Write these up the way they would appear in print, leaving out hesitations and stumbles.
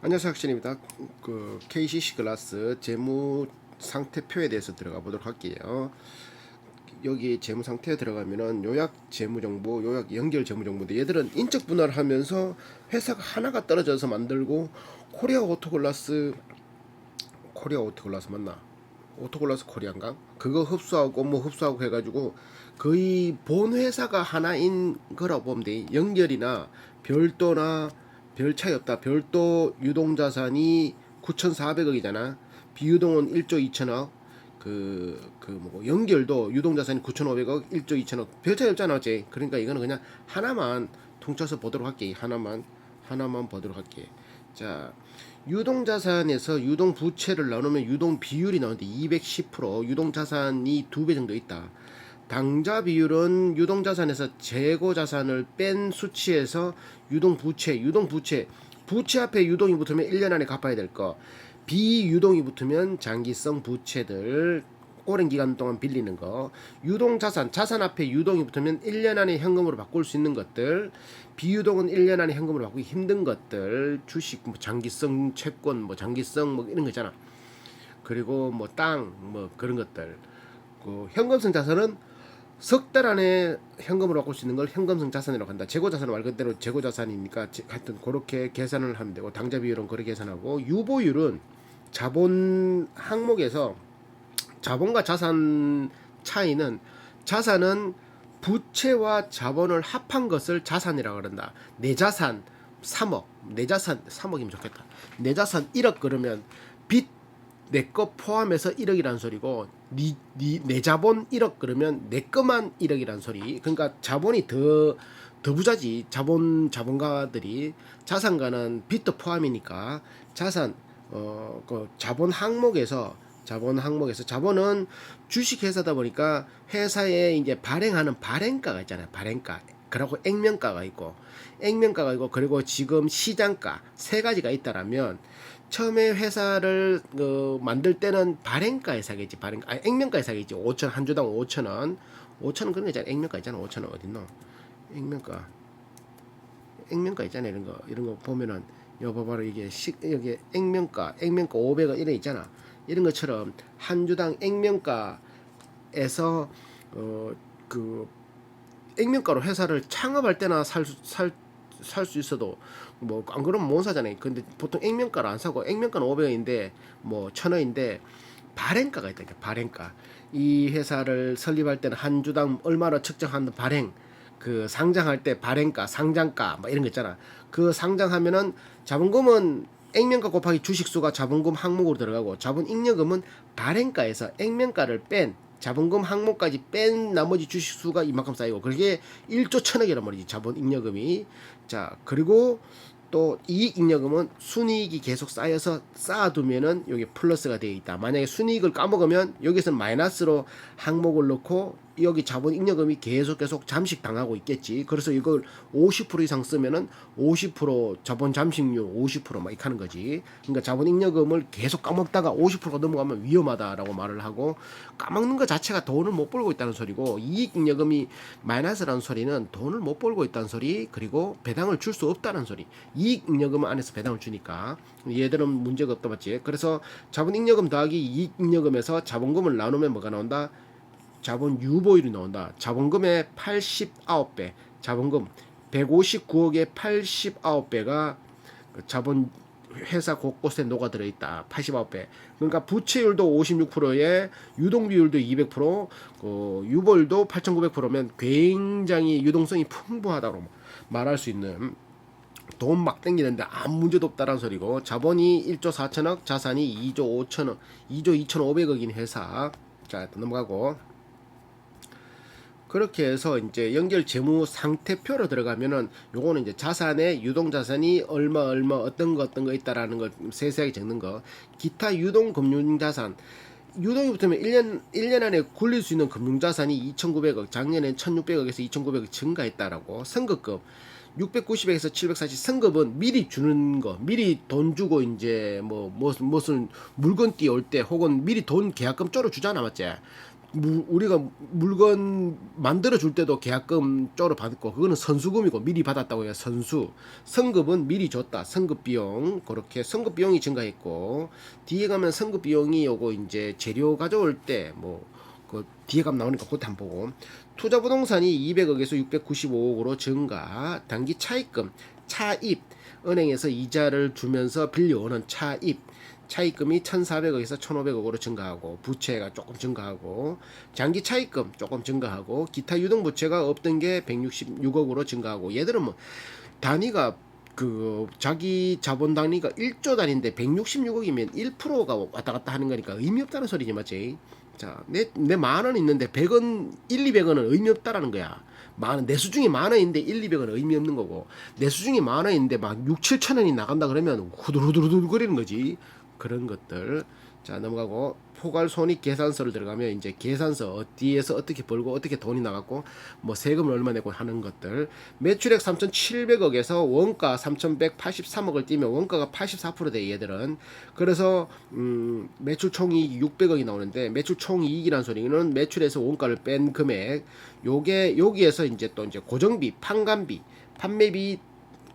안녕하세요, 학신입니다. 그 KCC 클래스 재무 상태표에 대해서 들어가 보도록 할게요. 여기 재무 상태에 들어가면은 요약 재무 정보, 요약 연결 재무 정보인데 얘들은 인적 분할을 하면서 회사가 하나가 떨어져서 만들고 코리아 오토글라스 맞나? 오토글라스 코리안가? 그거 흡수하고 뭐 흡수하고 해가지고 거의 본 회사가 하나인 거라고 보면 돼. 연결이나 별도나 별 차이 없다. 별도 유동자산이 9,400억이잖아. 비유동은 1조 2천억. 뭐 연결도 유동자산이 9,500억, 1조 2천억. 별 차이 없잖아, 어째. 그러니까 이거는 그냥 하나만 통째서 보도록 할게. 하나만 보도록 할게. 자, 유동자산에서 유동부채를 나누면 유동 비율이 나오는데 210%, 유동자산이 2배 정도 있다. 당좌 비율은 유동자산에서 재고자산을 뺀 수치에서 유동부채, 부채 앞에 유동이 붙으면 1년 안에 갚아야 될 거, 비유동이 붙으면 장기성 부채들, 오랜 기간 동안 빌리는 거, 유동자산, 자산 앞에 유동이 붙으면 1년 안에 현금으로 바꿀 수 있는 것들, 비유동은 1년 안에 현금으로 바꾸기 힘든 것들, 주식, 뭐 장기성 채권, 뭐 장기성 뭐 이런 거 있잖아. 그리고 뭐 땅, 뭐 그런 것들. 그 현금성 자산은 석 달 안에 현금으로 바꿀 수 있는 걸 현금성 자산이라고 한다. 재고자산은 말 그대로 재고자산이니까 하여튼 그렇게 계산을 하면 되고, 당좌 비율은 그렇게 계산하고, 유보율은 자본 항목에서 자본과 자산 차이는, 자산은 부채와 자본을 합한 것을 자산이라고 그런다. 내 자산 3억, 내 자산 3억이면 좋겠다. 내 자산 1억 그러면 빚 내 거 포함해서 1억이라는 소리고, 내 자본 1억 그러면 내 거만 1억이라는 소리. 그러니까 자본이 더 부자지. 자본가들이 자산가는 빚도 포함이니까 자산 그 자본은 주식회사다 보니까 회사에 이제 발행하는 발행가가 있잖아요. 발행가. 그리고 액면가가 있고, 그리고 지금 시장가 세 가지가 있다라면, 처음에 회사를 만들 때는 발행가에 사겠지. 액면가에 사겠지. 5천, 한 주당 5천원. 5천원 그런 거 있잖아. 액면가 있잖아. 5천원 어딨노? 액면가 있잖아. 이런 거 보면은, 여기 봐봐라. 여기 액면가 500원 이런 거 있잖아. 이런 것처럼 한 주당 액면가에서 그 액면가로 회사를 창업할 때나 살 수 있어도, 뭐 안 그러면 못 사잖아요. 근데 보통 액면가를 안 사고, 액면가는 500원인데 뭐 1,000원인데 발행가가 있다. 발행가. 이 회사를 설립할 때는 한 주당 얼마나 측정하는 발행, 그 상장할 때 발행가, 상장가 뭐 이런 거 있잖아. 그 상장하면은 자본금은 액면가 곱하기 주식수가 자본금 항목으로 들어가고, 자본잉여금은 발행가에서 액면가를 뺀 자본금 항목까지 뺀 나머지 주식수가 이만큼 쌓이고, 그게 1조 1,000억이란 말이지, 자본잉여금이. 자, 그리고 또 이익잉여금은 순이익이 계속 쌓아두면은 여기 플러스가 되어 있다. 만약에 순이익을 까먹으면 여기서는 마이너스로 항목을 넣고, 여기 자본잉여금이 계속 잠식 당하고 있겠지. 그래서 이걸 50% 이상 쓰면은 50% 자본 잠식률 50%막 이렇게 하는 거지. 그러니까 자본잉여금을 계속 까먹다가 50%가 넘어가면 위험하다라고 말을 하고, 까먹는 것 자체가 돈을 못 벌고 있다는 소리고, 이익잉여금이 마이너스라는 소리는 돈을 못 벌고 있다는 소리, 그리고 배당을 줄 수 없다는 소리. 이익잉여금 안에서 배당을 주니까 얘들은 문제가 없다, 맞지? 그래서 자본잉여금 더하기 이익잉여금에서 자본금을 나누면 뭐가 나온다? 자본 유보율이 나온다. 자본금의 89배, 자본금 159억의 89배가 자본 회사 곳곳에 녹아 들어 있다. 89배. 그러니까 부채율도 56%에 유동비율도 200%, 유보율도 8,900%면 굉장히 유동성이 풍부하다고 말할 수 있는, 돈 막 땡기는데 아무 문제도 없다라는 소리고, 자본이 1조 4천억, 자산이 2조 5천억, 2조 2,500억인 회사. 자, 넘어가고. 그렇게 해서 이제 연결 재무 상태표로 들어가면은, 요거는 이제 자산에 유동자산이 얼마 어떤 거 있다라는 걸 세세하게 적는 거. 기타 유동 금융자산, 유동이 붙으면 1년 안에 굴릴 수 있는 금융자산이 2,900억, 작년엔 1,600억에서 2,900억 증가했다라고. 선급금 690에서 740. 선급은 미리 주는 거, 미리 돈 주고 이제 무슨 물건 띄올 때, 혹은 미리 돈 계약금 쪼로 주잖아, 맞지? 우리가 물건 만들어 줄 때도 계약금 쪼로 받고 그거는 선수금이고 미리 받았다고 해요. 선수. 성급은 미리 줬다. 성급 비용. 그렇게 성급 비용이 증가했고 뒤에 가면 성급 비용이 요거 이제 재료 가져올 때 뭐 그 뒤에 가면 나오니까 그것도 한번 보고 투자 부동산이 200억에서 695억으로 증가. 단기 차입금, 차입 은행에서 이자를 주면서 빌려오는 차입 차입금이 1,400억에서 1,500억으로 증가하고 부채가 조금 증가하고 장기 차입금 조금 증가하고 기타 유동 부채가 없던 게 166억으로 증가하고 얘들은 뭐 단위가 그 자기 자본 단위가 1조 단위인데 166억이면 1%가 왔다 갔다 하는 거니까 의미 없다는 소리지 맞지? 자, 내 만 원 있는데 100원, 1, 200원은 의미 없다라는 거야. 내 수중에 만 원인데 1, 200원은 의미 없는 거고 내 수중에 만 원인데 막 6, 7천 원이 나간다 그러면 후들후들후들 거리는 거지. 그런 것들. 자, 넘어가고 포괄손익 계산서를 들어가면 이제 계산서 어디에서 어떻게 벌고 어떻게 돈이 나갔고 뭐 세금을 얼마 내고 하는 것들. 매출액 3,700억에서 원가 3,183억을 띄면 원가가 84%돼 얘들은. 그래서 매출 총이익 600억이 나오는데 매출 총이익이라는 소리는 매출에서 원가를 뺀 금액. 요게 여기에서 이제 또 이제 고정비, 판관비, 판매비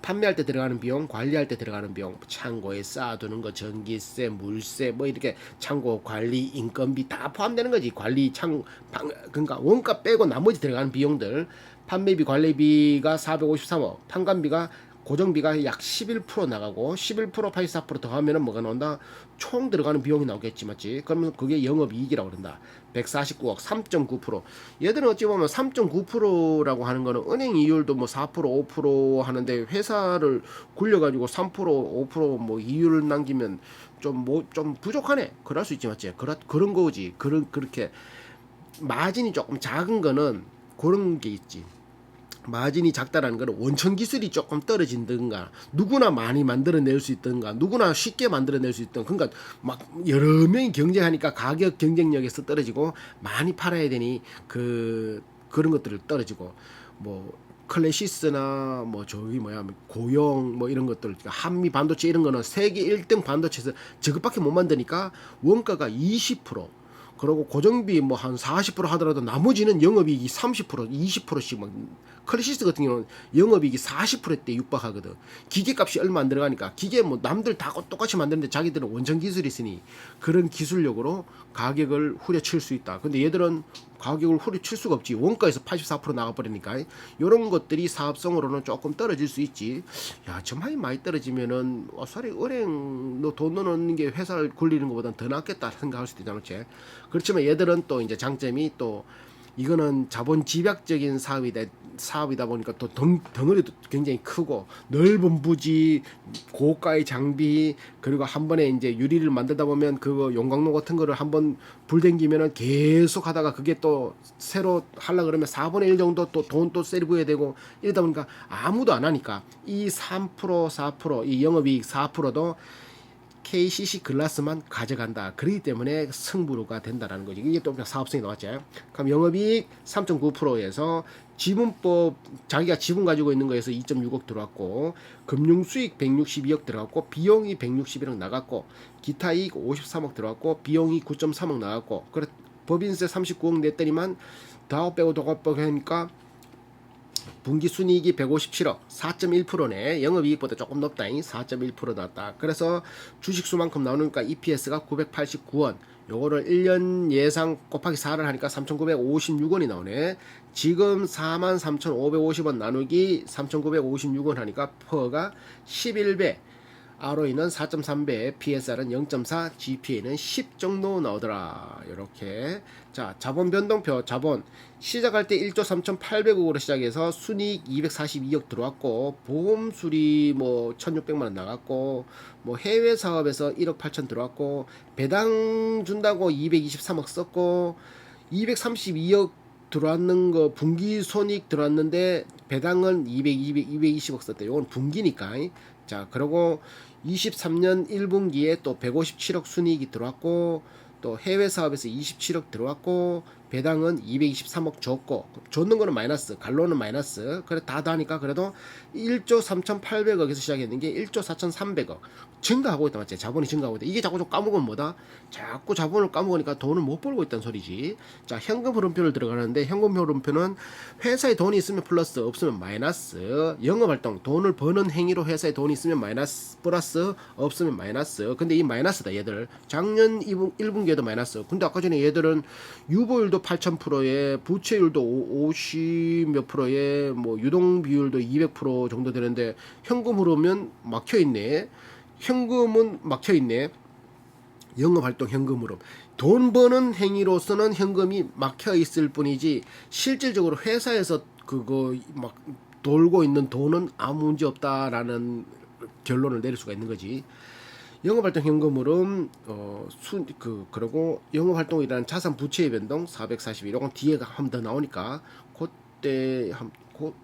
판매할 때 들어가는 비용, 관리할 때 들어가는 비용, 창고에 쌓아두는 거, 전기세, 물세, 뭐 이렇게 창고 관리, 인건비 다 포함되는 거지. 그러니까 원가 빼고 나머지 들어가는 비용들, 판매비, 관리비가 453억, 판관비가 고정비가 약 11% 나가고 11% 84% 더하면은 뭐가 나온다? 총 들어가는 비용이 나오겠지 맞지? 그러면 그게 영업이익이라고 그런다. 149억 3.9%. 얘들은 어찌 보면 3.9%라고 하는 거는 은행 이율도 뭐 4% 5% 하는데 회사를 굴려가지고 3% 5%뭐 이율을 남기면 좀 부족하네. 그럴 수 있지 맞지? 그런 거지. 그렇게 마진이 조금 작은 거는 그런 게 있지. 마진이 작다라는 것은 원천 기술이 조금 떨어진든가 누구나 많이 만들어낼 수 있든가 누구나 쉽게 만들어낼 수 있든 그러니까 막 여러 명이 경쟁하니까 가격 경쟁력에서 떨어지고 많이 팔아야 되니 그런 것들을 떨어지고 뭐 클래시스나 뭐 저기 뭐야 고용 뭐 이런 것들 한미 반도체 이런 거는 세계 1등 반도체에서 저것밖에 못 만드니까 원가가 20% 그리고 고정비 뭐 한 40% 하더라도 나머지는 영업이익이 30% 20%씩 막 클래시스 같은 경우는 영업이익이 40%대 육박하거든. 기계값이 얼마 안 들어가니까 기계 뭐 남들 다 똑같이 만드는데 자기들은 원천 기술이 있으니 그런 기술력으로 가격을 후려칠 수 있다. 근데 얘들은 가격을 후려칠 수가 없지. 원가에서 84% 나가버리니까 이런 것들이 사업성으로는 조금 떨어질 수 있지. 야, 점하이 많이 떨어지면은 차라리 은행 돈 넣는 게 회사를 굴리는 것보다는 더 낫겠다 생각할 수도 있잖아. 그렇지만 얘들은 또 이제 장점이 또 이거는 자본 집약적인 사업이다 보니까 또 덩어리도 굉장히 크고 넓은 부지, 고가의 장비 그리고 한 번에 이제 유리를 만들다 보면 그거 용광로 같은 거를 한번 불댕기면은 계속 하다가 그게 또 새로 하려 그러면 4분의 1 정도 또 돈 또 세리부해야 되고 이러다 보니까 아무도 안 하니까 이 3% 4%이 영업이익 4%도 KCC 글라스만 가져간다. 그렇기 때문에 승부가 된다라는 거지. 이게 또 사업성이 나왔죠. 그럼 영업이익 3.9%에서 지분법 자기가 지분 가지고 있는 거에서 2.6억 들어왔고 금융수익 162억 들어갔고 비용이 161억 나갔고 기타 이익 53억 들어왔고 비용이 9.3억 나갔고 그래 법인세 39억 냈더니만 다 빼고 하니까 분기 순이익이 157억 4.1%네. 영업이익보다 조금 높다. 4.1% 나왔다. 그래서 주식수만큼 나오니까 EPS가 989원. 요거를 1년 예상 곱하기 4를 하니까 3,956원이 나오네. 지금 43,550원 나누기 3,956원 하니까 퍼가 11배. ROE는 4.3배, PSR은 0.4, GPA는 10 정도 나오더라. 이렇게. 자, 자본 변동표, 자본. 시작할 때 1조 3,800억으로 시작해서 순이익 242억 들어왔고, 보험 수리 뭐 1,600만원 나갔고, 뭐 해외 사업에서 1억 8천 들어왔고, 배당 준다고 223억 썼고, 232억 들어왔는 거 분기 손익 들어왔는데 배당은 220억 썼대. 이건 분기니까. 자, 그리고 23년 1분기에 또 157억 순이익이 들어왔고 또 해외 사업에서 27억 들어왔고 배당은 223억 줬고 줬는 거는 마이너스, 갈로는 마이너스. 그래 다 다니까 그래도 1조 3,800억에서 시작했는 게 1조 4,300억 증가하고 있다 맞지? 자본이 증가하고 있다. 이게 자꾸 좀 까먹으면 뭐다? 자꾸 자본을 까먹으니까 돈을 못 벌고 있다는 소리지. 자, 현금 흐름표를 들어가는데 현금 흐름표는 회사에 돈이 있으면 플러스, 없으면 마이너스. 영업 활동, 돈을 버는 행위로 회사에 돈이 있으면 마이너스, 플러스, 없으면 마이너스. 근데 이 마이너스다 얘들. 작년 1분기에도 마이너스. 근데 아까 전에 얘들은 유보율도 8,000%에 부채율도 50 몇 프로에 뭐 유동 비율도 200% 정도 되는데 현금 흐르면 막혀 있네. 현금은 막혀 있네. 영업활동 현금 흐름. 돈 버는 행위로서는 현금이 막혀 있을 뿐이지 실질적으로 회사에서 그거 막 돌고 있는 돈은 아무 문제 없다라는 결론을 내릴 수가 있는 거지. 영업활동 현금 흐름 그리고 영업활동이라는 자산 부채의 변동 441. 이건 뒤에 한 번 더 나오니까 그때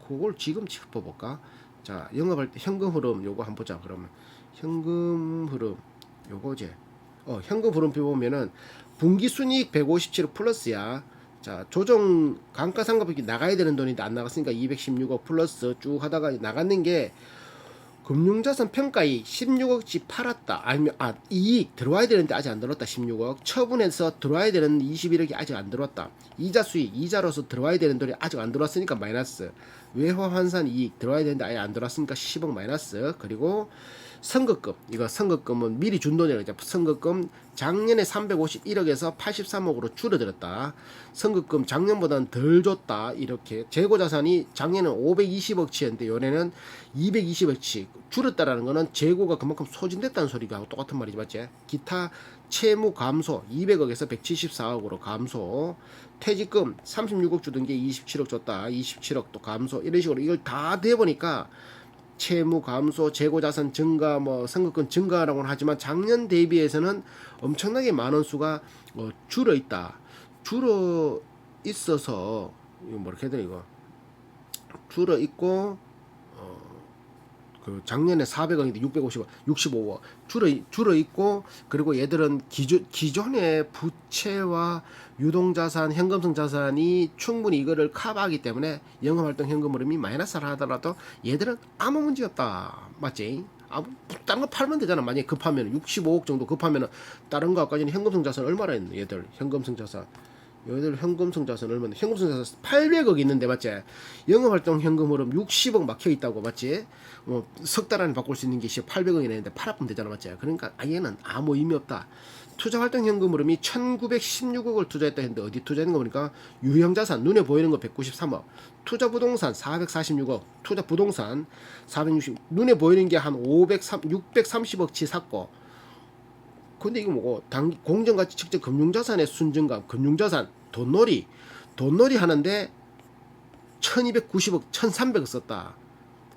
그걸 지금 짚어볼까? 자, 영업활동 현금 흐름 요거 한번 보자. 그러면 현금 흐름 요거제. 현금 흐름표 보면은 분기 순이익 157억 플러스야. 자, 조정 감가상각비 나가야 되는 돈인데 안 나갔으니까 216억 플러스 쭉 하다가 나갔는 게 금융자산 평가이 16억치 팔았다. 아니면 이익 들어와야 되는데 아직 안 들어왔다. 16억. 처분해서 들어와야 되는 21억이 아직 안 들어왔다. 이자 수익, 이자로서 들어와야 되는 돈이 아직 안 들어왔으니까 마이너스. 외화 환산 이익 들어와야 되는데 아예 안 들어왔으니까 10억 마이너스. 그리고 선거금, 이거 선거금은 미리 준 돈이라고 했죠. 선거금 작년에 351억에서 83억으로 줄어들었다. 선거금 작년보다는 덜 줬다. 이렇게 재고자산이 작년에는 520억치였는데 올해는 220억치 줄었다라는 거는 재고가 그만큼 소진됐다는 소리가 똑같은 말이지 맞지? 기타 채무 감소 200억에서 174억으로 감소. 퇴직금 36억 주던 게 27억 줬다. 27억 또 감소. 이런 식으로 이걸 다 돼보니까 채무 감소, 재고자산 증가, 뭐 선거금 증가라고는 하지만 작년 대비해서는 엄청나게 많은 수가 줄어 있다. 줄어 있어서 이거 뭐라 해야 되나 이거 줄어 있고 그 작년에 400억인데 650억, 65억 줄어 있고 그리고 얘들은 기존의 부채와 유동자산, 현금성 자산이 충분히 이거를 커버하기 때문에 영업활동 현금 흐름이 마이너스를 하더라도 얘들은 아무 문제 없다. 맞지? 다른 거 팔면 되잖아. 만약에 급하면 65억 정도 급하면 다른 거 아까 전에 현금성 자산 얼마나 있는 얘들 현금성 자산 얘들 현금성 자산 얼마나 현금성 자산 800억 있는데 맞지? 영업활동 현금 흐름 60억 막혀 있다고 맞지? 석 달 안에 바꿀 수 있는 게 800억이나 있는데 팔아보면 되잖아 맞지? 그러니까 얘는 아무 의미 없다. 투자활동 현금 흐름이 1916억을 투자했다 했는데 어디 투자했는 거 보니까 유형자산 눈에 보이는 거 193억, 투자부동산 446억, 투자부동산 460, 눈에 보이는 게 한 630억치 샀고. 근데 이거 뭐고 공정가치 측정 금융자산의 순증감, 금융자산 돈놀이 하는데 1290억 1300억 썼다.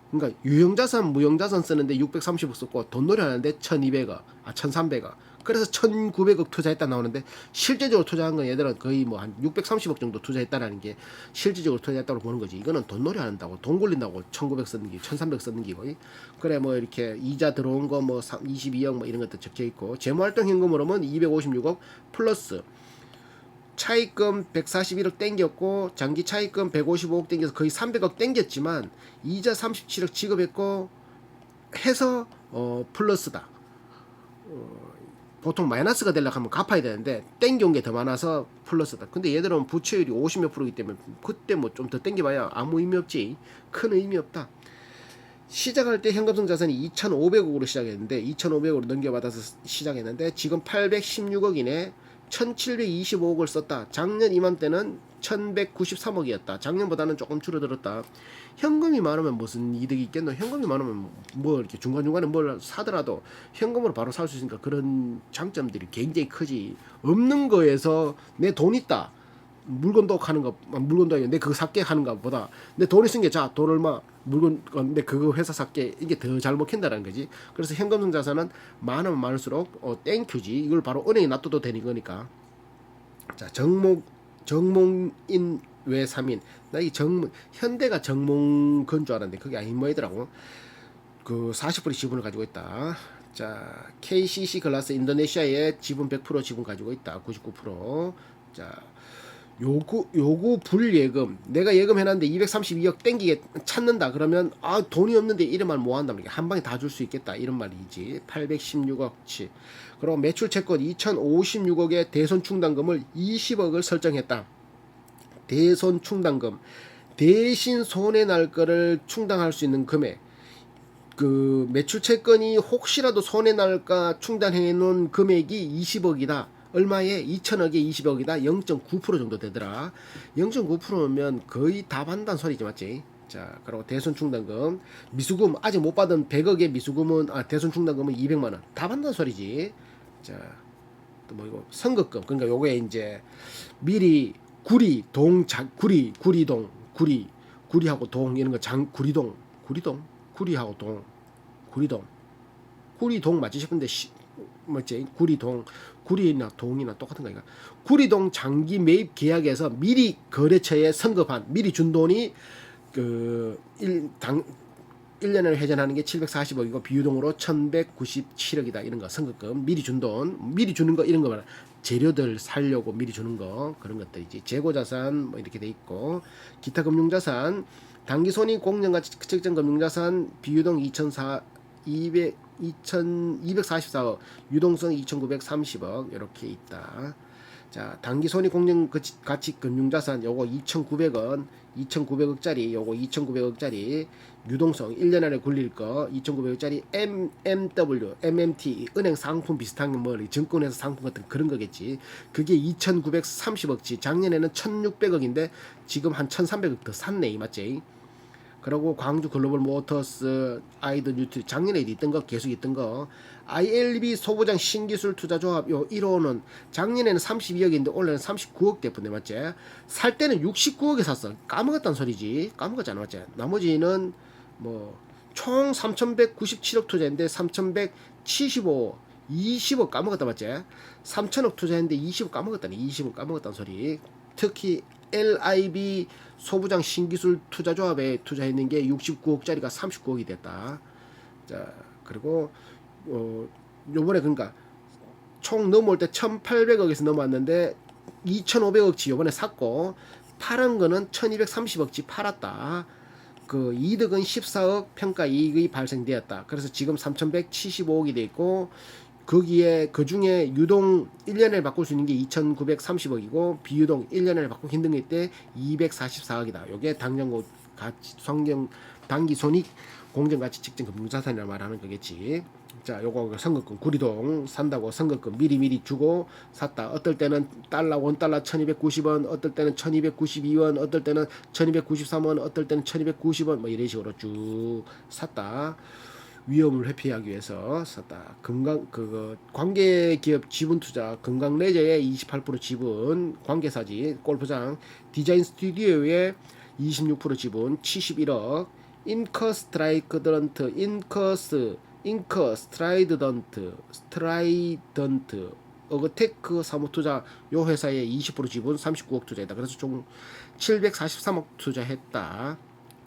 그러니까 유형자산 무형자산 쓰는데 630억 썼고 돈놀이 하는데 1200억 1300억. 그래서 1900억 투자했다 나오는데 실제적으로 투자한 건 얘들은 거의 뭐 한 630억 정도 투자했다라는 게 실질적으로 투자했다고 보는 거지. 이거는 돈놀이 한다고 돈 굴린다고 1900 썼는 게 1300 썼는 기고. 그래 뭐 이렇게 이자 들어온 거 뭐 22억 뭐 이런 것도 적혀 있고. 재무활동 현금으로는 256억 플러스 차입금 141억 땡겼고 장기 차입금 155억 땡겨서 거의 300억 땡겼지만 이자 37억 지급했고 해서 플러스다. 보통 마이너스가 되려고 하면 갚아야 되는데 땡겨온 게 더 많아서 플러스다. 근데 얘들은 부채율이 50몇 프로이기 때문에 그때 뭐 좀 더 땡겨봐야 아무 의미 없지. 큰 의미 없다. 시작할 때 현금성 자산이 2,500억으로 시작했는데 2,500억으로 넘겨받아서 시작했는데 지금 816억이네. 1,725억을 썼다. 작년 이맘때는 1,193억이었다. 작년보다는 조금 줄어들었다. 현금이 많으면 무슨 이득이 있겠노? 현금이 많으면 뭐 이렇게 중간중간에 뭘 사더라도 현금으로 바로 살 수 있으니까 그런 장점들이 굉장히 크지. 없는 거에서 내 돈 있다. 물건도 하는 거, 물건도 아니고 내 그거 살게 하는 것보다 내 돈 있은 게 자, 돈 얼마, 물건, 내 그거 회사 살게 이게 더 잘 먹힌다는 거지. 그래서 현금성 자산은 많으면 많을수록 땡큐지. 이걸 바로 은행에 놔둬도 되는 거니까. 자, 정몽인 외 3인. 나 이 현대가 정몽건 줄 알았는데 그게 아닌 뭐이더라고. 그 40% 지분을 가지고 있다. 자, KCC 글라스 인도네시아에 지분 100% 지분 가지고 있다. 99%. 자, 요구 불예금, 내가 예금해놨는데 232억 땡기게 찾는다 그러면 아 돈이 없는데 이런 말 뭐 한다, 한 방에 다 줄 수 있겠다 이런 말이지. 816억치. 그리고 매출 채권 2056억의 대손 충당금을 20억을 설정했다. 대손 충당금, 대신 손해 날 거를 충당할 수 있는 금액. 그 매출 채권이 혹시라도 손해 날까 충당해 놓은 금액이 20억이다. 얼마에? 2천억에 20억이다. 0.9% 정도 되더라. 0.9%면 거의 다 받는다는 소리지, 맞지? 자, 그리고 대손 충당금, 미수금 아직 못 받은 100억의 미수금은 대손 충당금은 200만 원. 다 받는다는 소리지. 자, 또 뭐 이거 선급금. 그러니까 요게 이제 미리 구리하고 동 이런 거 구리하고 구리동 맞지 싶은데 뭐지? 구리나 동이나 똑같은 거니까. 구리동 장기 매입 계약에서 미리 거래처에 선급한 미리 준 돈이 그 1년을 회전하는 게 740억이고 비유동으로 1197억이다. 이런 거 선급금 미리 준 돈, 미리 주는 거 이런 거 말아. 재료들 살려고 미리 주는 거 그런 것들이지. 재고자산 뭐 이렇게 돼 있고 기타 금융자산 당기손익 공정가치 측정 금융자산 비유동 2,244억 유동성 2,930억 이렇게 있다. 자, 당기손익 공정가치 금융자산 요거 2,900원 2,900억짜리 요거 2,900억짜리 유동성 1년 안에 굴릴 거 2,900억짜리 MMW, MMT 은행 상품 비슷한 뭐 증권회사 상품 같은 그런 거겠지. 그게 2,930억치. 작년에는 1,600억인데 지금 한 1,300억 더 샀네, 맞지? 그리고 광주 글로벌 모터스, 아이드 뉴트 작년에도 있던 거 계속 있던 거. ILB 소부장 신기술 투자조합 요 1호는 작년에는 32억인데 올해는 39억 대푼데, 맞지? 살 때는 69억에 샀어. 까먹었단 소리지. 까먹었잖아, 맞지? 나머지는 뭐 총 3,197억 투자했는데 3,175 20억 까먹었다, 맞지? 3,000억 투자했는데 20억 까먹었다니. 20억 까먹었단 소리. 특히 LIB 소부장 신기술 투자조합에 투자했는 게 69억짜리가 39억이 됐다. 자, 그리고 요번에 그러니까 총 넘어올 때 1,800억에서 넘어왔는데 2,500억치 요번에 샀고 팔은 거는 1,230억치 팔았다. 그 이득은 14억 평가 이익이 발생되었다. 그래서 지금 3,175억이 돼 있고 거기에 그 중에 유동 1년을 바꿀 수 있는 게 2,930억이고 비유동 1년을 바꾸기 힘든 게 때 244억이다. 요게 당장 가치 성경 단기 손익 공정가치 측정 금융자산이라 말하는 거겠지. 자, 요거 선급금 구리동 산다고 선급금 미리 주고 샀다. 어떨 때는 달러 원달러 1,290원, 어떨 때는 1,292원, 어떨 때는 1,293원, 어떨 때는 1,290원 뭐 이런 식으로 쭉 샀다. 위험을 회피하기 위해서 샀다. 관계기업 지분 투자 금강레저의 28% 지분 관계사지 골프장 디자인 스튜디오의 26% 지분 71억 스트라이던트 어그테크 사무투자 요 회사의 20% 지분 39억 투자했다. 그래서 총 743억 투자했다.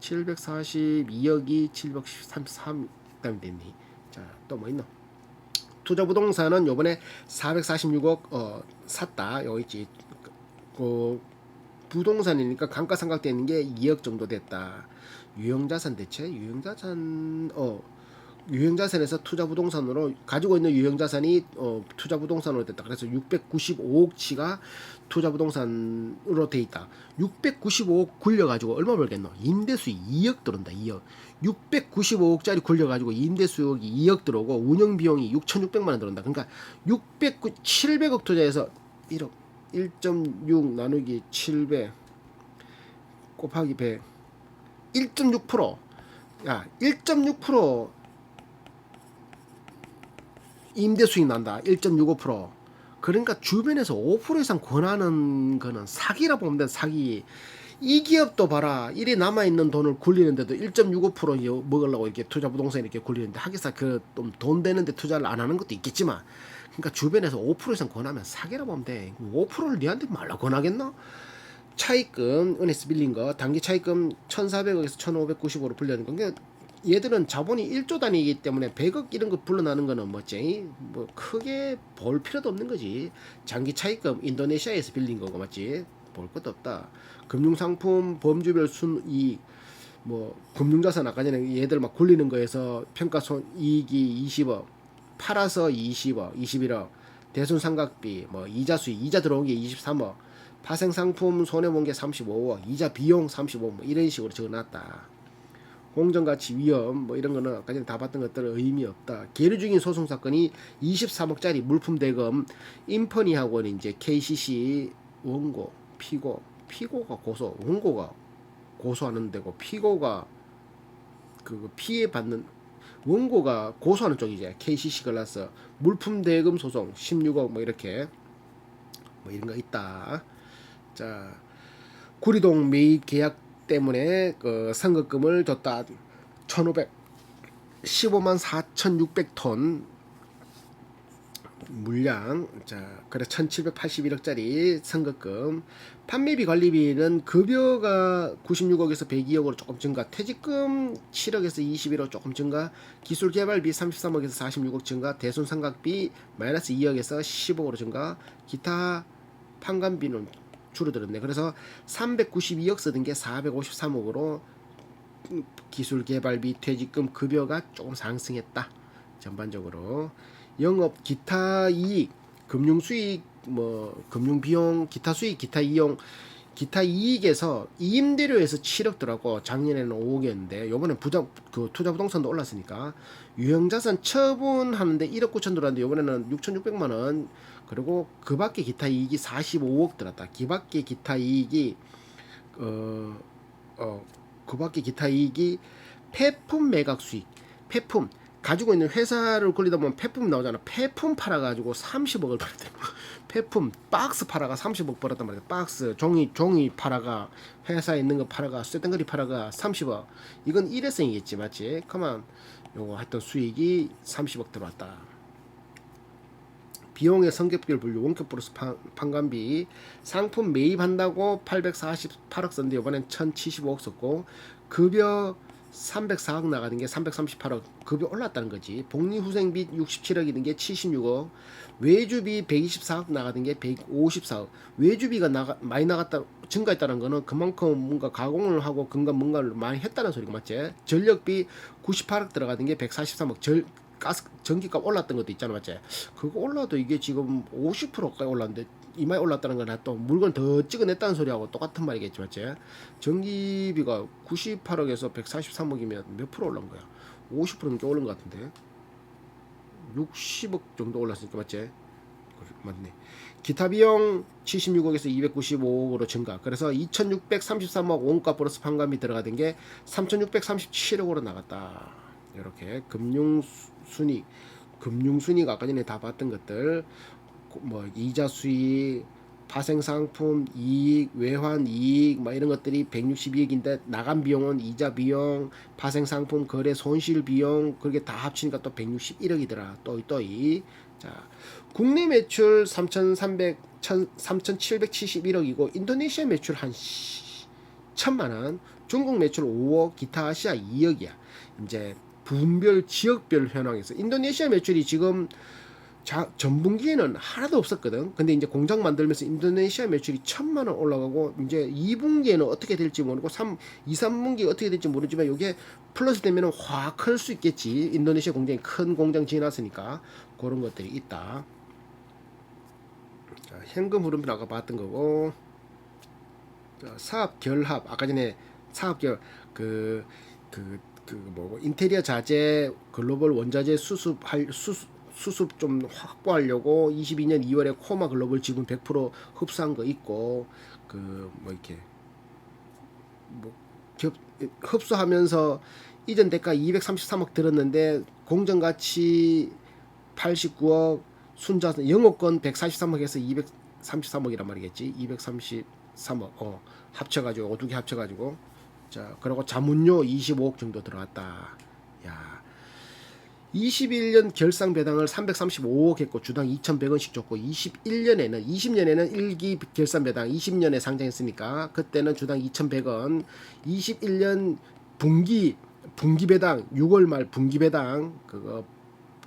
742억이 733 됐니. 자, 또 뭐 있노? 투자부동산은 요번에 446억 샀다. 여기 있지. 그 부동산이니까 감가상각되어 있는 게 2억 정도 됐다. 유형자산 대체? 유형자산에서 투자부동산으로 가지고 있는 유형자산이 투자부동산으로 됐다. 그래서 695억치가 투자부동산으로 돼 있다. 695억 굴려가지고 얼마 벌겠노? 임대수익 2억 들어온다. 2억. 695억짜리 굴려가지고 임대수익이 2억 들어오고 운영비용이 6,600만원 들어온다. 그러니까 700억 투자해서 1억 1.6 나누기 700 곱하기 100 1.6% 야 1.6% 임대수익 난다. 1.65%. 그러니까 주변에서 5% 이상 권하는 거는 사기라 보면 돼. 사기. 이 기업도 봐라. 이래 남아있는 돈을 굴리는데도 1.65% 먹으려고 이렇게 투자부동산 이렇게 굴리는데 하기사 돈 되는데 투자를 안 하는 것도 있겠지만 그러니까 주변에서 5% 이상 권하면 사기라 보면 돼. 5%를 니한테 말라 권하겠나? 차입금 은행에서 빌린 거 단기 차입금 1,400억에서 1,595로 불려는 건 얘들은 자본이 1조 단위이기 때문에 100억 이런 거 불러나는 거는 뭐지? 뭐 크게 볼 필요도 없는 거지. 장기 차입금 인도네시아에서 빌린 거고 맞지? 볼 것도 없다. 금융상품 범주별 순이익 뭐 금융자산 아까 전에 얘들 막 굴리는 거에서 평가손이익이 20억 팔아서 20억 21억 대손상각비 뭐 이자 수익 이자 들어온 게 23억 파생상품 손해본 게 35억 이자 비용 35억 뭐 이런 식으로 적어놨다. 공정가치 위험 뭐 이런 거는 아까 전에 다 봤던 것들은 의미 없다. 계류 중인 소송 사건이 23억짜리 물품 대금 인퍼니하고는 이제 KCC 원고 피고가 고소 원고가 고소하는 데고 피고가 그 피해 받는 원고가 고소하는 쪽이지. KCC 글라스 물품 대금 소송 16억 뭐 이렇게 뭐 이런 거 있다. 자 구리동 매입 계약 때문에 그 선급금을 줬다. 15만 4,600톤 물량. 자, 그래 1,781억짜리 선급금. 판매비 관리비는 급여가 96억에서 102억으로 조금 증가. 퇴직금 7억에서 21억 조금 증가. 기술 개발비 33억에서 46억 증가. 대손상각비 마이너스 2억에서 10억으로 증가. 기타 판관비는 줄어들었네. 그래서 392억 쓰던 게 453억으로 기술 개발비, 퇴직금, 급여가 조금 상승했다. 전반적으로 영업 기타 이익, 금융 수익, 뭐 금융 비용, 기타 수익, 기타 이용, 기타 이익에서 임대료에서 7억 들어가고 작년에는 5억이었는데 요번에 그 투자 부동산도 올랐으니까 유형자산 처분하는데 1억 9천 들어왔는데 요번에는 6,600만 원. 그리고 그 밖에 기타 이익이 45억 들었다. 그 밖에 기타 이익이 그 밖에 기타 이익이 폐품 매각 수익. 폐품 가지고 있는 회사를 굴리다 보면 폐품 나오잖아. 폐품 팔아가지고 30억을 벌었대. 폐품 박스 팔아가 30억 벌었단 말이야. 박스 종이 팔아가 회사에 있는 거 팔아가 쇠덩거리 팔아가 30억. 이건 일회성이겠지 맞지? 그만 요거 했던 수익이 30억 들어왔다. 비용의 성격별 분류 원격 플러스 판관비 상품 매입한다고 848억 썼는데 이번엔 1075억 썼고 급여 304억 나가는 게 338억 급여 올랐다는 거지. 복리후생비 67억 있는 게 76억 외주비 124억 나가는 게 154억 외주비가 많이 나갔다 증가했다는 거는 그만큼 뭔가 가공을 하고 뭔가를 많이 했다는 소리가 맞지. 전력비 98억 들어가는 게 143억 전기값 올랐던 것도 있잖아 맞지. 그거 올라도 이게 지금 50%까지 올랐는데 이마에 올랐다는 거나 또 물건 더 찍어냈다는 소리하고 똑같은 말이겠지 맞지. 전기비가 98억에서 143억이면 몇 프로 올란 거야. 50% 넘게 오른 것 같은데 60억 정도 올랐으니까 맞지. 맞네. 기타 비용 76억에서 295억으로 증가. 그래서 2633억 원가 플러스 판관비 들어가던 게 3637억으로 나갔다. 이렇게 금융순익 아까 전에 다 봤던 것들 뭐 이자 수익, 파생상품 이익, 외환 이익 뭐 이런 것들이 162억인데 나간 비용은 이자 비용, 파생상품 거래 손실 비용 그렇게 다 합치니까 또 161억이더라. 또이 자 국내 매출 3,771억이고 인도네시아 매출 한 1,000만원, 중국 매출 5억, 기타 아시아 2억이야. 이제 분별 지역별 현황에서 인도네시아 매출이 지금 전분기에는 하나도 없었거든. 근데 이제 공장 만들면서 인도네시아 매출이 1,000만원 올라가고 이제 2분기에는 어떻게 될지 모르고 2, 3분기 어떻게 될지 모르지만 이게 플러스 되면은 확 클 수 있겠지. 인도네시아 공장이 큰 공장 지어놨으니까 그런 것들이 있다. 자, 현금 흐름표 아까 봤던 거고. 자, 사업 결합 아까 전에 사업 결 인테리어 자재 글로벌 원자재 수습 좀 확보하려고 22년 2월에 코마 글로벌 지분 100% 흡수한 거 있고 이렇게 흡수하면서 이전 대가 233억 들었는데 공정 가치 89억 순자산 영업권 143억에서 233억이란 말이겠지. 233억 합쳐가지고 두 개 합쳐가지고 자 그리고 자문료 25억 정도 들어왔다. 야 21년 결상 배당을 335억 했고 주당 2,100원씩 줬고 20년에는 1기 결산 배당 20년에 상장했으니까 그때는 주당 2,100원 21년 분기 배당 6월 말 분기 배당 그거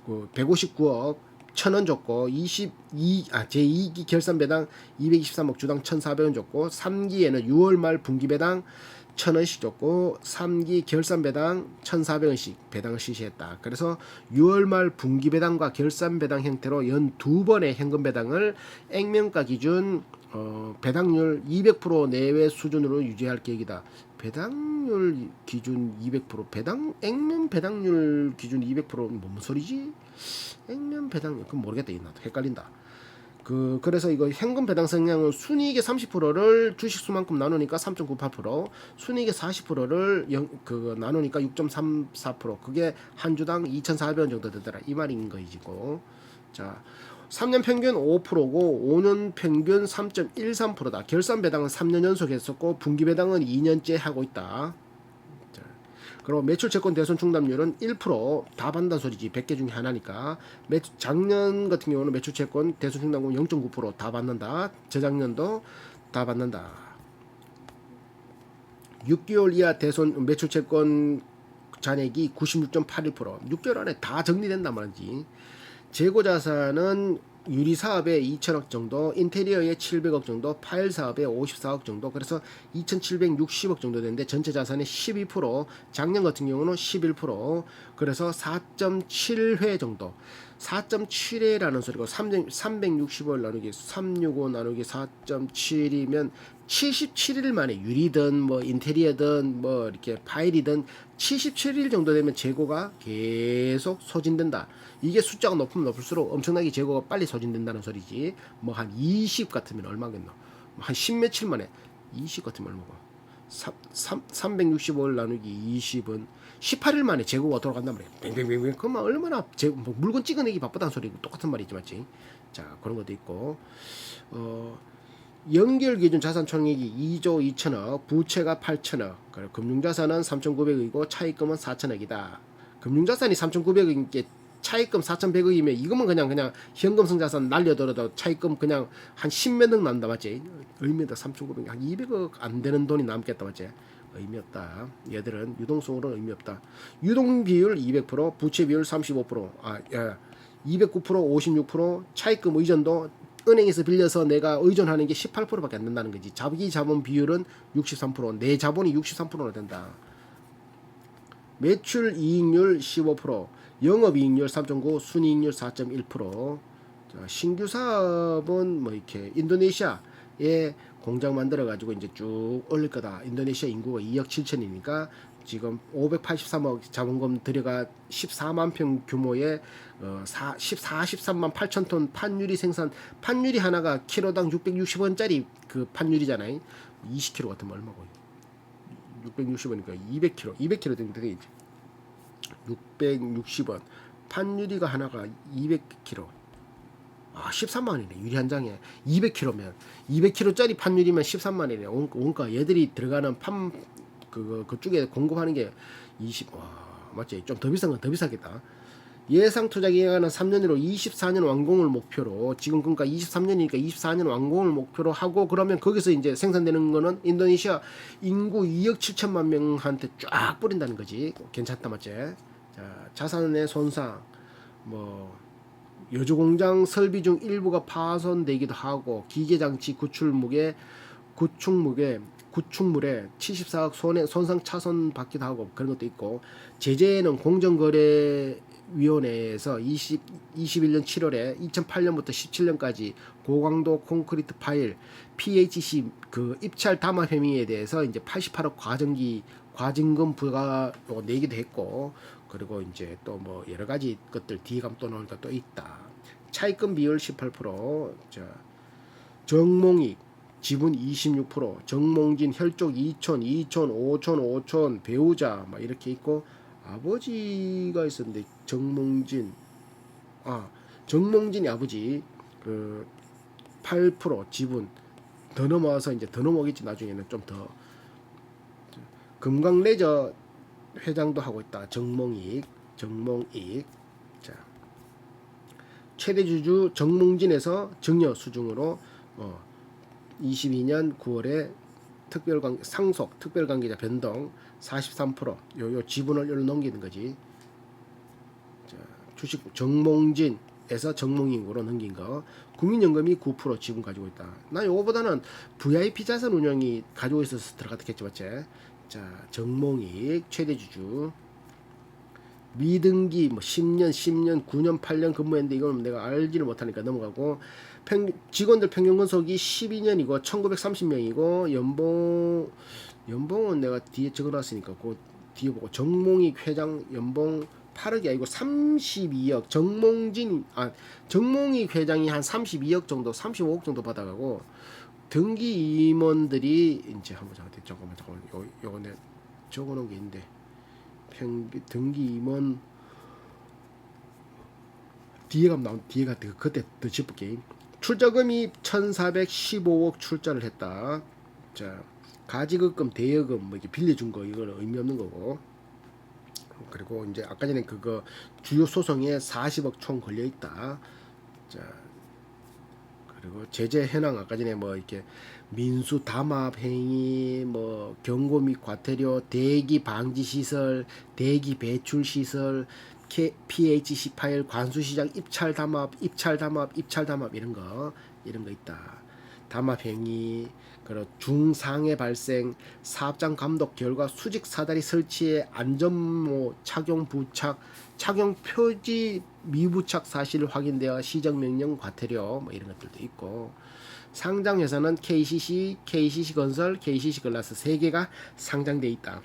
159억 1,000원 줬고 제2기 결산 배당 223억 주당 1,400원 줬고 3기에는 6월 말 분기 배당 1,000원씩 줬고 3기 결산 배당 1,400원씩 배당을 실시했다. 그래서 6월 말 분기 배당과 결산 배당 형태로 연 2번의 현금 배당을 액면가 기준 배당률 200% 내외 수준으로 유지할 계획이다. 배당률 기준 200% 액면 배당률 기준 200%는 뭔 소리지? 액면 배당률 그건 모르겠다. 나도 헷갈린다. 그래서 이거 현금 배당 성향은 순이익의 30%를 주식 수만큼 나누니까 3.98%, 순이익의 40%를 나누니까 6.34%. 그게 한 주당 2,400원 정도 되더라. 이 말인 거이지고. 자, 3년 평균 5%고 5년 평균 3.13%다. 결산 배당은 3년 연속 했었고 분기 배당은 2년째 하고 있다. 자, 그리고 매출 채권 대손 충당률은 1%다 받는다는 소리지. 100개 중에 하나니까. 작년 같은 경우는 매출 채권 대손 충당금 0.9%다 받는다. 재작년도 다 받는다. 6개월 이하 대손 매출 채권 잔액이 96.81%. 6개월 안에 다 정리된단 말이지. 재고 자산은 유리 사업에 2천억 정도, 인테리어에 700억 정도, 파일 사업에 54억 정도, 그래서 2,760억 정도 되는데 전체 자산의 12%, 작년 같은 경우는 11%, 그래서 4.7회 정도. 4.7회라는 소리고 360을 나누기 365 나누기 4.7이면 77일 만에 유리든 뭐 인테리어든 뭐 이렇게 파일이든 77일 정도 되면 재고가 계속 소진된다. 이게 숫자가 높으면 높을수록 엄청나게 재고가 빨리 소진된다는 소리지. 뭐 한 20 같으면 얼마겠노? 한 10 며칠 만에 20 같으면 얼마고? 365일 나누기 20은 18일 만에 재고가 돌아간단 말이야. 뱅뱅뱅뱅. 그러면 얼마나 뭐 물건 찍어내기 바쁘다는 소리고 똑같은 말이지, 맞지? 자, 그런 것도 있고. 연결 기준 자산 총액이 2조 2천억, 부채가 8천억, 금융자산은 3,900억이고 차입금은 4천억이다. 금융자산이 3,900억인 게 차입금 4,100억이면 이거면 그냥 현금성 자산 날려들어도 차입금 그냥 한 10몇 억 난다, 맞지? 의미다. 3,900억 한 200억 안 되는 돈이 남겠다, 맞지? 의미 없다. 얘들은 유동성으로는 의미 없다. 유동 비율 200%, 부채 비율 35%, 209%, 56%, 차입금 의존도 은행에서 빌려서 내가 의존하는 게 18%밖에 안 된다는 거지. 자기 자본 비율은 63%, 내 자본이 63%나 된다. 매출 이익률 15%, 영업이익률 3.9, 순이익률 4.1%. 신규 사업은 뭐 이렇게 인도네시아에 공장 만들어 가지고 이제 쭉 올릴 거다. 인도네시아 인구가 2억 7천이니까 지금 583억 자본금 들여가 14만 평 규모의 13만 8천 톤 판유리 생산. 판유리 하나가 키로당 660원짜리 그 판유리잖아요. 20kg 같으면 얼마고? 660원이니까 200kg. 200kg 되면 되겠지. 660원. 판유리가 하나가 200kg. 13만 원이네. 유리 한 장에 200kg면 200kg짜리 판유리면 13만 원이네. 원가 얘들이 들어가는 그쪽에 공급하는 게 20. 와, 맞지? 좀 더 비싼 건 더 비싸겠다. 예상 투자 기간은 3년으로 24년 완공을 목표로, 지금 그러니까 23년이니까 24년 완공을 목표로 하고, 그러면 거기서 이제 생산되는 거는 인도네시아 인구 2억 7천만 명한테 쫙 뿌린다는 거지. 괜찮다, 맞지? 자, 자산의 손상, 뭐 여주공장 설비 중 일부가 파손되기도 하고, 기계장치 구축물에 74억 손상 차손 받기도 하고, 그런 것도 있고, 제재는 공정거래위원회에서 21년 7월에 2008년부터 17년까지 고강도 콘크리트 파일 PHC 그 입찰 담화 혐의에 대해서 이제 88억 과징금 부과 내기도 했고, 그리고 이제 또 뭐 여러 가지 것들 뒤감 또 나오니까 또 있다. 차입금 비율 18%, 자, 정몽익 지분 26%, 정몽진 혈족 2촌, 5촌, 배우자 막 이렇게 있고, 아버지가 있었는데 정몽진이 아버지 그 8% 지분 더 넘어와서 이제 더 넘어오겠지. 나중에는 좀 더. 금강레저 회장도 하고 있다. 정몽익. 자, 최대 주주 정몽진에서 증여 수중으로 22년 9월에 상속 특별관계자 변동 43%. 요 지분을 여기로 넘기는 거지. 자, 주식 정몽진 에서 정몽인구로 넘긴 거. 국민연금이 9% 지분 가지고 있다. 나 요거보다는 VIP 자산 운용이 가지고 있어서 들어갔겠지 맞지? 자, 정몽익 최대주주. 미등기 뭐 10년, 10년, 9년, 8년 근무했는데 이건 내가 알지를 못하니까 넘어가고 직원들 평균 근속이 12년이고 1930명이고 연봉은 내가 뒤에 적어놨으니까 그 뒤에 보고 정몽익 회장 연봉 8억이 아니고 32억 정몽익 회장이 한 32억 정도 35억 정도 받아가고 등기 임원들이 이제 한번 잠깐만 요거 내가 적어놓은 게 있는데 등기 임원 뒤에가 나온 뒤에가 그때 더 짚을게. 출자금이 1415억 출자를 했다. 자, 가지급금 대여금 뭐 이렇게 빌려준 거 이거는 의미 없는 거고. 그리고 이제 아까 전에 그거 주요 소송에 40억 총 걸려 있다. 자, 그리고 제재 현황 아까 전에 뭐 이렇게 민수 담합 행위 뭐 경고 및 과태료 대기 방지 시설 대기 배출 시설 PHC 파일 관수 시장 입찰 담합 이런 거 있다. 담합 행위 그리고 중상해 발생 사업장 감독 결과 수직 사다리 설치에 안전모 착용 부착 착용 표지 미부착 사실 확인되어 시정명령 과태료 뭐 이런 것들도 있고 상장회사는 KCC, KCC건설, KCC글라스 3개가 상장돼 있다.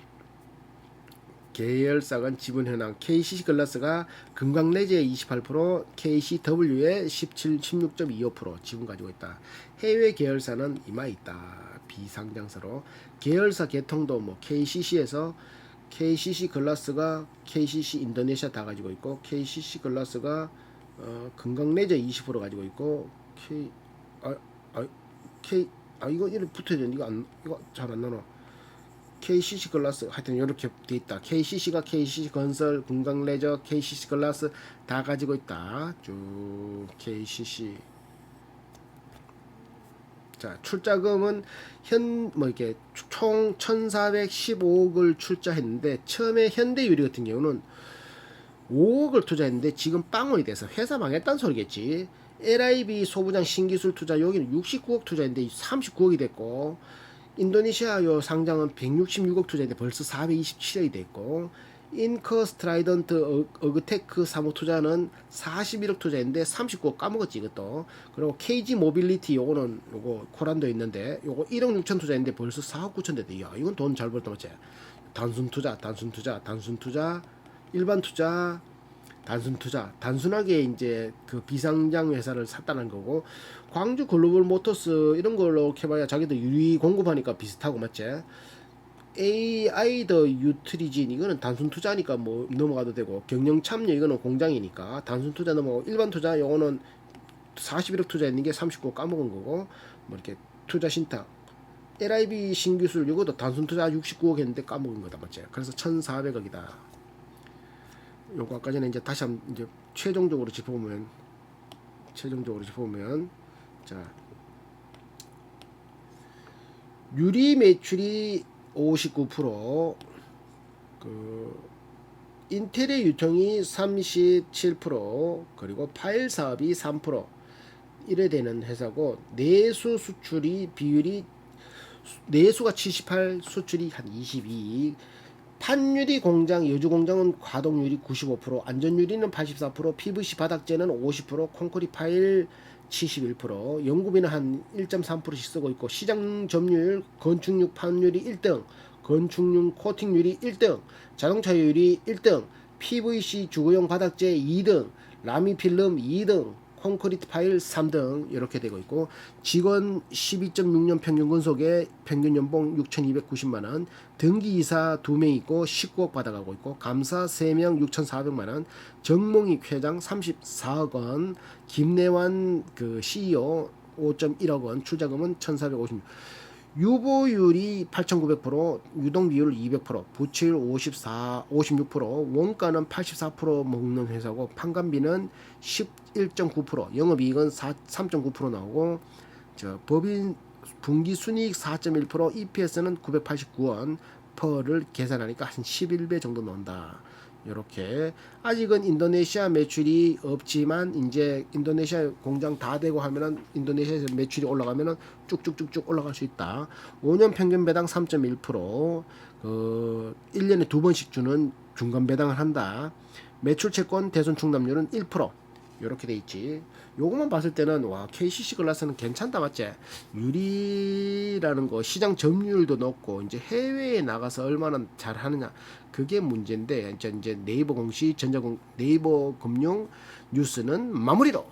계열사간 지분 현황 KCC글라스가 금강래제의 28%, KCW의 16.25% 지분 가지고 있다. 해외 계열사는 이마 있다. 비상장사로 계열사 개통도 뭐 KCC에서 KCC글라스가 KCC 인도네시아 다 가지고 있고 KCC글라스가 금강래제 20% 가지고 있고 이거 이렇게 붙어야 되는데 이거 잘 안 나눠. KCC 글라스 하여튼 이렇게 돼 있다. KCC가 KCC 건설, 금강레저, KCC 글라스 다 가지고 있다. 쭉 KCC. 자, 출자금은 이렇게 총 1,415억을 출자했는데 처음에 현대유리 같은 경우는 5억을 투자했는데 지금 빵원이 돼서 회사 망했다는 소리겠지. LIB 소부장 신기술 투자 여기는 69억 투자했는데 39억이 됐고 인도네시아 요 상장은 166억 투자인데 벌써 427억이 됐고 인커 스트라이던트 어그테크 사무 투자는 41억 투자인데 39억 까먹었지 이것도. 그리고 KG 모빌리티 요거는 요거 코란도 있는데 요거 1억 6천 투자인데 벌써 4억 9천 됐대. 야 이건 돈 잘 벌다 맞지. 단순 투자 일반 투자 단순 투자 단순하게 이제 그 비상장 회사를 샀다는 거고 광주 글로벌 모터스 이런 걸로 해봐야 자기도 유리 공급하니까 비슷하고 맞지. AI 더 유트리진 이거는 단순 투자니까 뭐 넘어가도 되고 경영 참여 이거는 공장이니까 단순 투자 넘어가고 일반 투자 요거는 41억 투자했는 게 39억 까먹은 거고 뭐 이렇게 투자 신탁 LIB 신기술 이것도 단순 투자 69억 했는데 까먹은 거다 맞지. 그래서 1,400억이다. 요거 아까 전에 이제 다시 한번 이제 최종적으로 짚어보면 자 유리 매출이 59%, 그 인테리어 유통이 37%, 그리고 파일 사업이 3% 이래 되는 회사고 내수 수출이 비율이 내수가 78, 수출이 한 22. 판유리 공장, 여주 공장은 가동률이 95%, 안전유리는 84%, PVC 바닥재는 50%, 콘크리트 파일 71%, 연구비는 한 1.3%씩 쓰고 있고 시장 점유율 건축용 판유리 1등, 건축용 코팅률이 1등, 자동차유리 1등, PVC 주거용 바닥재 2등, 라미필름 2등, 콘크리트 파일 3등 이렇게 되고 있고 직원 12.6년 평균 근속에 평균 연봉 6,290만원, 등기이사 2명 있고 19억 받아가고 있고 감사 3명 6,400만원, 정몽익 회장 34억원, 김내환 그 CEO 5.1억원, 출자금은 1,450만 유보율이 8,900%, 유동비율 200%, 부채율 56%, 원가는 84% 먹는 회사고 판관비는 11.9%, 영업이익은 3.9% 나오고 법인 분기순이익 4.1%, EPS는 989원 퍼를 계산하니까 한 11배 정도 나온다. 이렇게 아직은 인도네시아 매출이 없지만 이제 인도네시아 공장 다 되고 하면은 인도네시아에서 매출이 올라가면은 쭉쭉쭉쭉 올라갈 수 있다. 5년 평균 배당 3.1%, 1년에 두 번씩 주는 중간 배당을 한다. 매출 채권 대손 충당률은 1%. 이렇게 돼 있지. 요것만 봤을 때는 와 KCC 글라스는 괜찮다 맞지? 유리라는 거 시장 점유율도 높고 이제 해외에 나가서 얼마나 잘하느냐 그게 문제인데 이제 네이버 공시 네이버 금융 뉴스는 마무리로